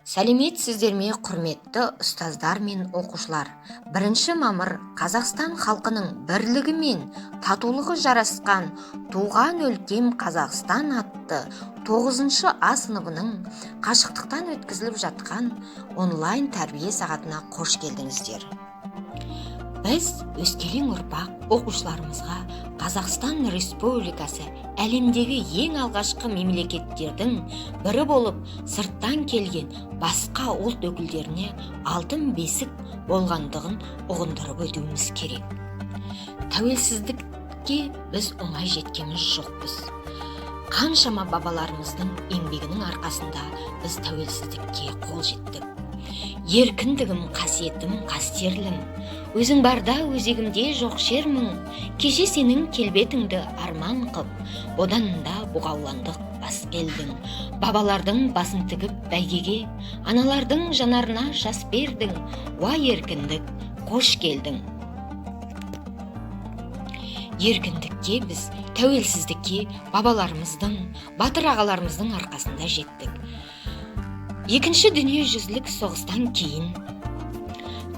Сәлеметсіздер ме, құрметті ұстаздар мен оқушылар. 1 мамыр Қазақстан халқының бірлігі мен татулығы жарасқан туған өлкем Қазақстан атты 9 А сыныбының қашықтықтан өткізіліп жатқан онлайн тәрбие сағатына қош келдіңіздер. Біз өскелең ұрпақ оқушыларымызға Қазақстан Республикасы әлемдегі ең алғашқы мемлекеттердің бірі болып, сырттан келген басқа ұлт өкілдеріне алтын бесік болғандығын ұғындырып өтуіміз керек. Тәуелсіздікке біз оңай жеткеміз жоқпыз. Қаншама бабаларымыздың еңбегінің арқасында біз тәуелсіздікке қол жеттік. Еркіндігім, қасиетім, қастерлім, өзің барда өзегімде жоқ шермің, кеше сенің келбетіңді арман қып, оданында бұғауландық бас келдің. Бабалардың басын тігіп бәйгеге, аналардың жанарына жас бердің, уа еркіндік, қош келдің. Еркіндікке біз, тәуелсіздікке бабаларымыздың, батыр ағаларымыздың арқасында жеттік. Екінші дүниежүзілік соғыстан кейін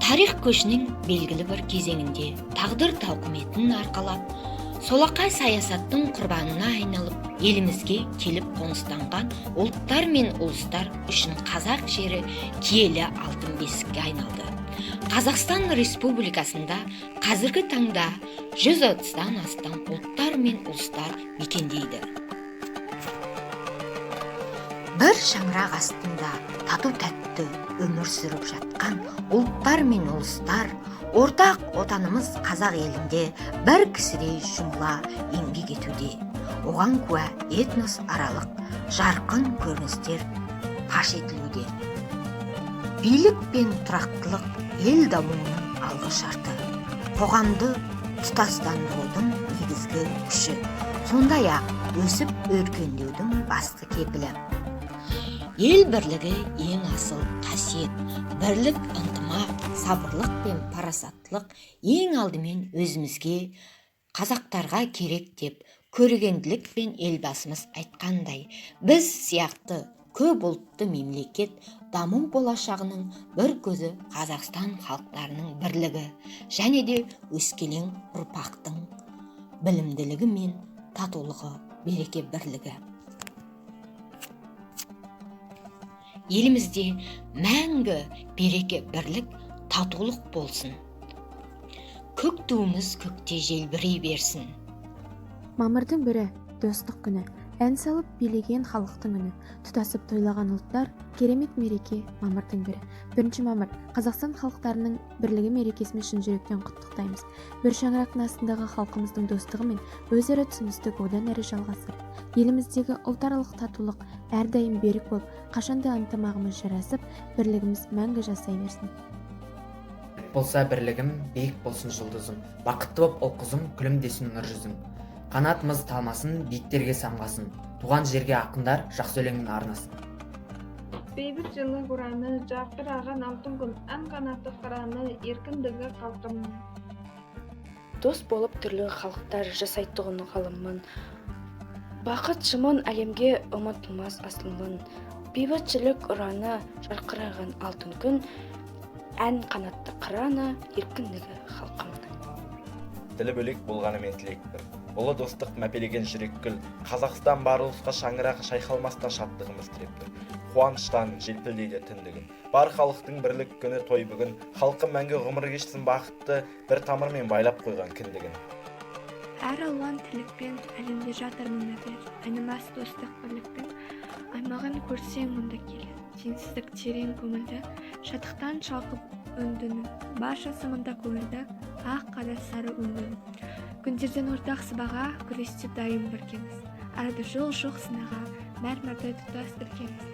тарих көшінің белгілі бір кезеңінде тағдыр тауқыметін арқалап, солақай саясаттың құрбанына айналып, елімізге келіп қоныстанған ұлттар мен ұлыстар үшін қазақ жері киелі алтын бесікке айналды. Қазақстан Республикасында қазіргі таңда 130-дан астам ұлттар мен ұлыстар мекендейді. Бір шаңырақ астында тату-тәтті өмір сүріп жатқан ұлттар мен ұлыстар, ортақ отанымыз қазақ елінде бір кісідей жұмыла еңбек етуде. Оған куә этнос аралық жарқын көріністер паш етілуде. Билік пен тұрақтылық ел дамуының алғы шарты, қоғамды тұтастандырудың негізгі күші, сондай-ақ өсіп өркендеудің басты кепілі. Ел бірлігі ең асыл қасиет, бірлік, ынтымақ, сабырлық пен парасаттылық ең алдымен өзімізге, қазақтарға керек деп, көрегенділік пен елбасымыз айтқандай, біз сияқты көп ұлтты мемлекет даму болашағының бір көзі Қазақстан халықтарының бірлігі, және де өскелең ұрпақтың білімділігі мен татулығы, береке бірлігі. Елімізде мәңгі береке бірлік, татулық болсын. Көк туымыз көкте желбірей берсін. Мамырдың 1-і достық күні. Ән салып билеген халықтың үні. Тұтасып тойлаған ұлттар, керемет мереке мамырдың 1-і. 1 мамыр Қазақстан халықтарының бірлігі мерекесімен шын жүректен құттықтаймыз. Бір шаңырақтың астындағы халқымыздың достығы мен өзара түсіністік одан әрі жалғасып, еліміздегі ұлтаралық татулық әрдайым берік болып, қашанда ынтымағымыз жарасып, бірлігіміз мәңгі жасай берсін. Болса бірлігім, биік болсын жұлдызым, бақытты боп ұл-қызым, күлімдесін нұр жүзім. Қанатымыз талмасын, биіктерге самғасын, туған жерге ақындар жақсы өлеңін арнасын. Бейбіт жылы ұраны, жарқыраған алтын күн, ән қанаты қыраны, еркіндігі халқымның. Дос болып түрлі халықтар жасайтұғын ғалымын. Бақыт шымын әлемге ұмытылмас асылмын. Бейбітшілік ұраны, жарқыраған алтын күн, ән қанатты қыраны, еркіндігі халқымның. Тілі бөлек болғанымен тілек бір. Ұлы достық мәпелеген жүрек гүл, Қазақстан бар ұлысқа шаңырақ шайқалмастан шаттығымыз тіреп тұр. Қуаныштан желпілдейді түндігін. Бар халықтың бірлік күні той бүгін, халқы мәңгі ғұмыр кешсін бақытты, бір тамырмен байлап қойған кіндігін. Әр алуан тілікпен әлемде жатыр мың нәпер, айнымас достық бірліктің аймағын көрсең мұнда келі. Теңсіздік терең көңілді, шаттықтан шалқып үндінің, баршасы мұнда көңілді, ақ қара сары өңгін. Күндерден ортақ сыбаға, күресте дайым біргеміз. Арада жол жоқ сынаға, мәрмәрді тұтас іргеміз.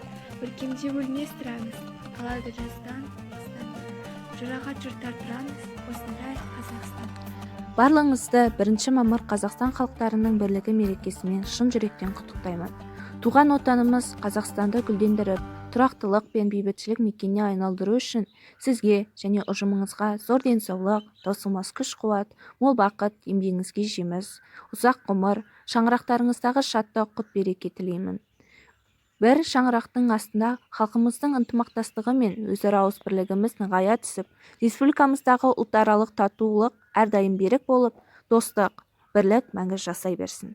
Өлкемде өлмес тұрамыз, қалады жаздан, қыстан. Жұрағат жұрттар тұрамыз, осындай Қазақстан. Барлығыңызды 1 мамыр Қазақстан халықтарының бірлігі мерекесімен шын жүректен құттықтаймын. Туған отанымыз Қазақстанды гүлдендіріп, тұрақтылық пен бейбітшілік мекеніне айналдыру үшін сізге және ұжымыңызға зор денсаулық, таусылмас күш-қуат, мол бақыт, еңбегіңізге жеміс, ұзақ ғұмыр, шаңырақтарыңыздағы шаттық, құт береке тілеймін. бір шаңырақтың астында халқымыздың ынтымақтастығы мен өзара ауыз бірлігіміз нығая түсіп, республикамыздағы ұлтаралық татулық әрдайым берік болып, достық, бірлік мәңгі жасай берсін.